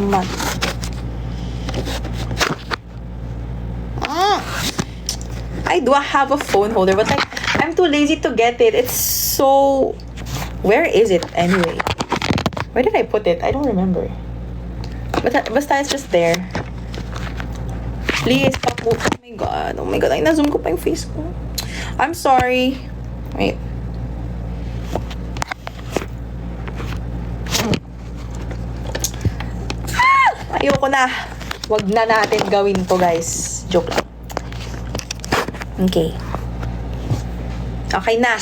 naman. I do have a phone holder, but like, I'm too lazy to get it. It's so... Where is it anyway? Where did I put it? I don't remember. But basta it's just there. Please, stop move. Oh my god. Oh my god. Ay, na-zoom ko pa yung face ko. I'm sorry. Wait. Ayoko na. Wag na natin gawin to, guys. Joke lang. Okay. Okay na.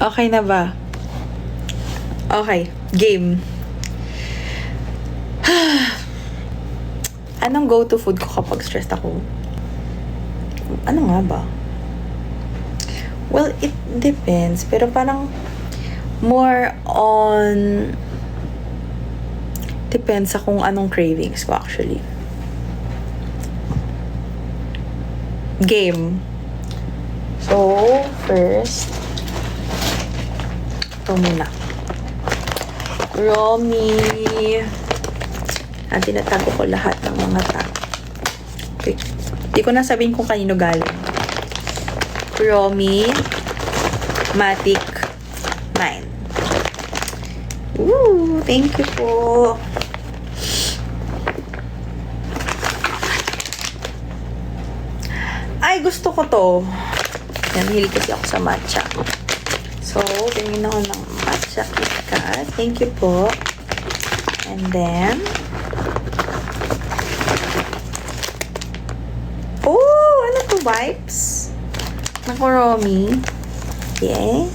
Okay na ba? Okay. Game. Anong go-to food ko kapag stressed ako? Ano nga ba? Well, it depends. Pero parang more on depends sa kung anong cravings ko actually. Game. So, first, ito muna. Romy. Tinatago ko lahat ng mga tag. Okay. Di ko na sabihin kung kanino galing. Romy. Matic. Mine. Woo! Thank you po. Ay, gusto ko to. Yan, hilig kasi ako sa matcha. So, tingin ako ng matcha KitKat. Thank you po. And then, oh, ano to? Wipes? Naku, Romy. Okay.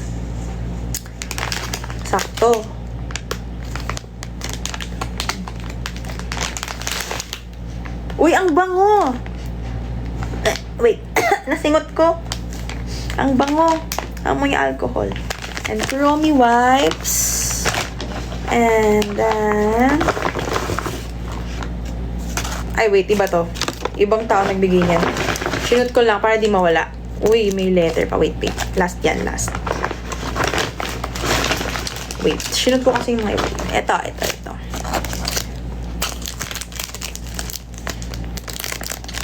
Sakto. Uy, ang bango! Wait, nasingot ko. Ang bango. Amoy alcohol. And Romy wipes. And then... Ay, wait. Iba to. Ibang tao nagbigay niyan. Sinut ko lang para di mawala. Uy, may letter pa. Wait. Last yan. Last. Wait. Sinut ko kasi yung mga iba. Ito.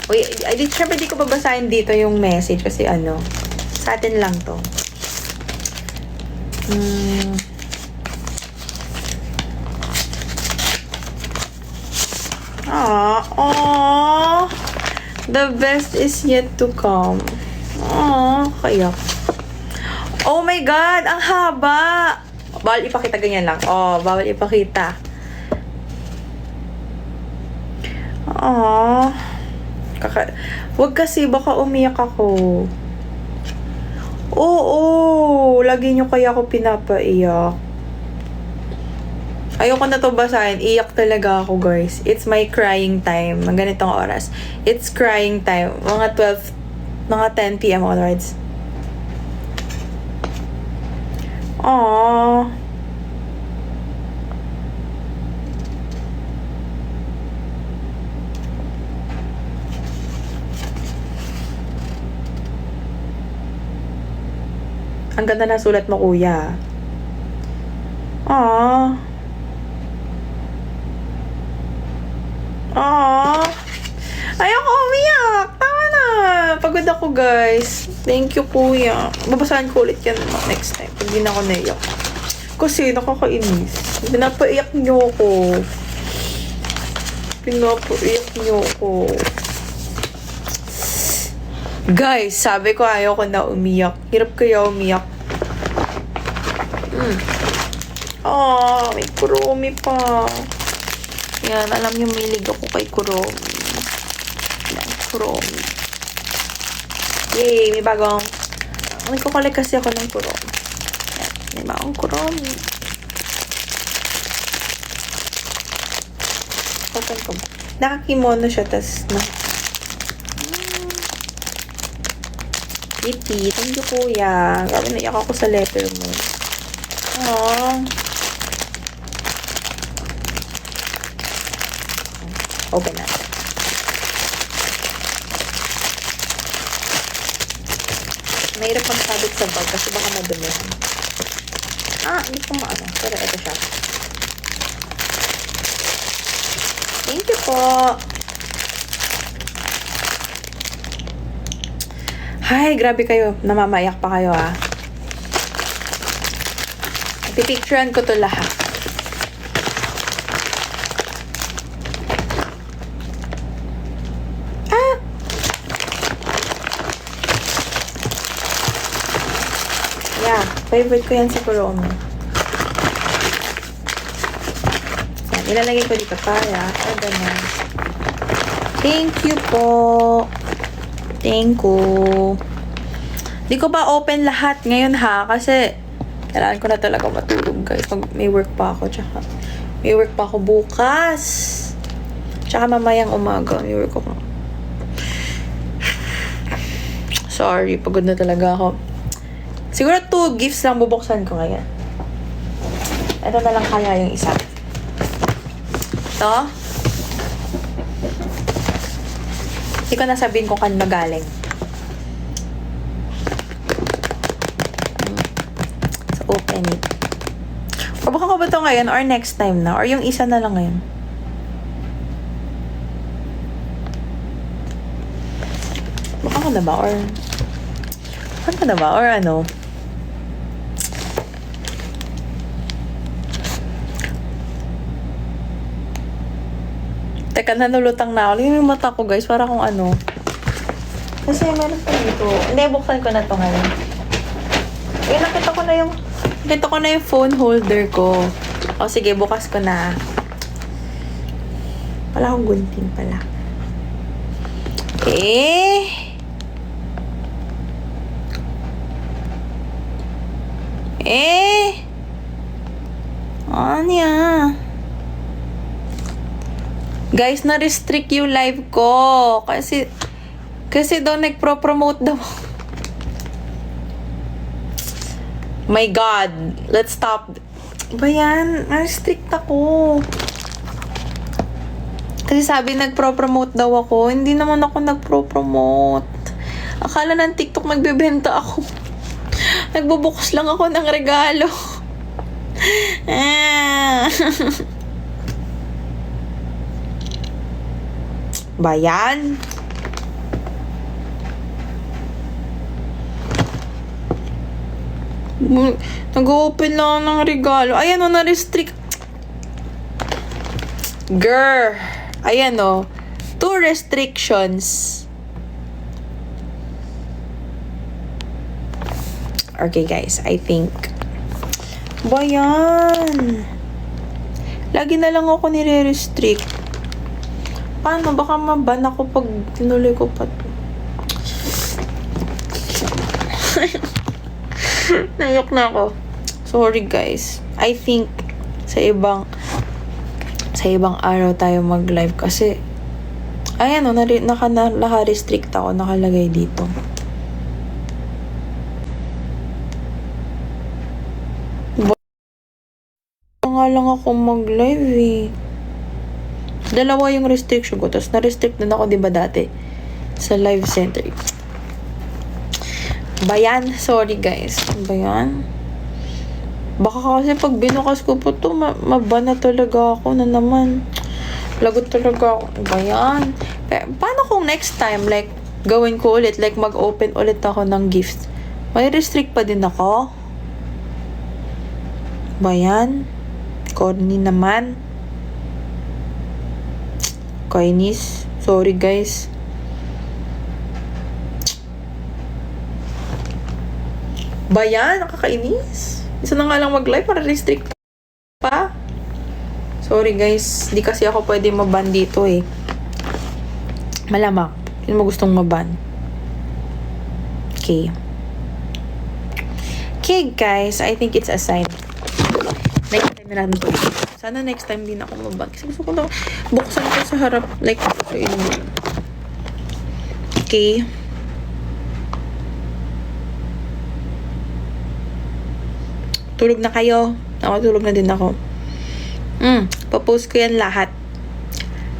Uy, syempre di ko babasahin dito yung message kasi ano, sa atin lang to. Oh, the best is yet to come. Kaya. Oh my God, ang haba. Bawal ipakita ganyan lang. Bawal ipakita. Wag kasi, baka umiyak ako. Oo, lagi nyo kaya ako pinapaiyak. Ayoko na to basahin. Iyak talaga ako, guys. It's my crying time. Ng ganitong oras. It's crying time. Mga 10 p.m. onwards. Aww. Ang ganda na sulat mo, kuya. Aww. Ayoko umiyak. Tama na. Pagod ako, guys. Thank you, kuya. Babasahin ko ulit yan next time. Pag di na ako naiyak. Kasi nakakainis. Pinapaiyak niyo ako. Guys, sabi ko ayoko na umiyak. Hirap kaya umiyak. May Kuromi pa. Yan, alam niyo milig ako kay Kuromi. Yan, Kuromi. Yay, may bagong... Nagkukolek kasi ako ng Kuromi. Yan, may bagong Kuromi. Open ko ba? Nakakimono siya, tas... Kitty, thank you, kuya. Grabe, naiyak ako sa letter mo. Open na. Mahirap magsabit sa bag kasi baka madumi. Hindi ko maano. Pero ito siya. Thank you po. Hi, grabe kayo. Namamayak pa kayo, ah. Pipicturean ko to lahat. Yeah, favorite ko yan si Kuromi. So, ilalagay ko dito para. Ganyan. Thank you po. Thank you. Di ko pa open lahat ngayon ha, kasi kailangan ko na talaga matulog guys. May work pa ako, tsaka may work pa ako bukas. Tsaka mamayang umaga, may work ako. Sorry, pagod na talaga ako. Siguro 2 gifts lang bubuksan ko ngayon. Ito na lang kaya yung isa. Ito. Hindi ko nasabihin kung kanina galing. So, open it. Pabukan ko ba ito ngayon or next time na? Or yung isa na lang ngayon? Bukan ko na ba? Or... Bukan ko na ba? Or ano? Teka, nanulutang na ako. Lagyan yung mata ko, guys. Para kung ano. Kasi meron pa dito. Hindi, buksan ko na to ngayon. Eh, nakita ko na yung phone holder ko. O, sige, bukas ko na. Wala akong gunting pala. Ano yan? Guys, na-restrict yung live ko. Kasi daw nagpro-promote daw. My God. Let's stop. Ba yan? Na-restrict ako. Kasi sabi nagpro-promote daw ako. Hindi naman ako nagpro-promote. Akala ng TikTok nagbebenta ako. Nagbubukas lang ako ng regalo. Ba yan? Nag-open lang ng regalo. Ayan o, na-restrict. Girl. Ayan o. 2 restrictions. Okay guys, I think. Ba yan? Lagi na lang ako nire-restrict. Paano? Baka maban ako pag tinuloy ko pa to. Nayok na ako. Sorry guys. I think sa ibang araw tayo mag-live kasi ayan o, naka-restrict ako. Nakalagay dito. Nga lang ako mag-live eh. 2 yung restriction ko. Tapos na-restrict din ako, diba dati? Sa live center. Bayan. Sorry guys. Bayan. Baka kasi pag binukas ko po to, mabana talaga ako na naman. Lagot talaga ako. Bayan. Paano kung next time, like, gawin ko ulit, like, mag-open ulit ako ng gifts? May restrict pa din ako? Bayan. Corny naman. Kainis. Sorry guys. Bayan, nakakainis. Isa na nga lang mag-live para restrict pa. Sorry guys, di kasi ako pwede maban dito eh. Malamang. Hindi mo gustong maban. Okay. Okay guys, I think it's a sign. Next time na natin to. Sana next time din ako maban. Kasi gusto ko na buksan ko sa harap. Like, sa inyo. Okay. Tulog na kayo. Ako, tulog na din ako. Papost ko yan lahat.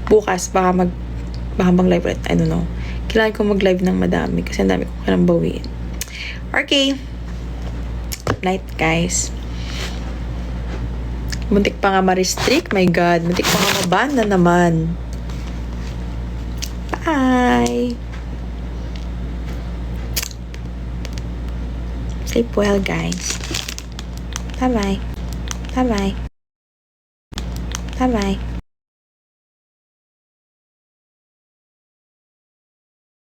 Bukas, baka mag-live ulit. I don't know. Kailangan ko mag-live ng madami kasi ang dami ko kailangang bawiin. Okay. Night, guys. Muntik pa nga ma-restrict. My God. Muntik pa nga ma-ban na naman. Bye! Sleep well, guys. Bye-bye. Bye-bye. Bye-bye.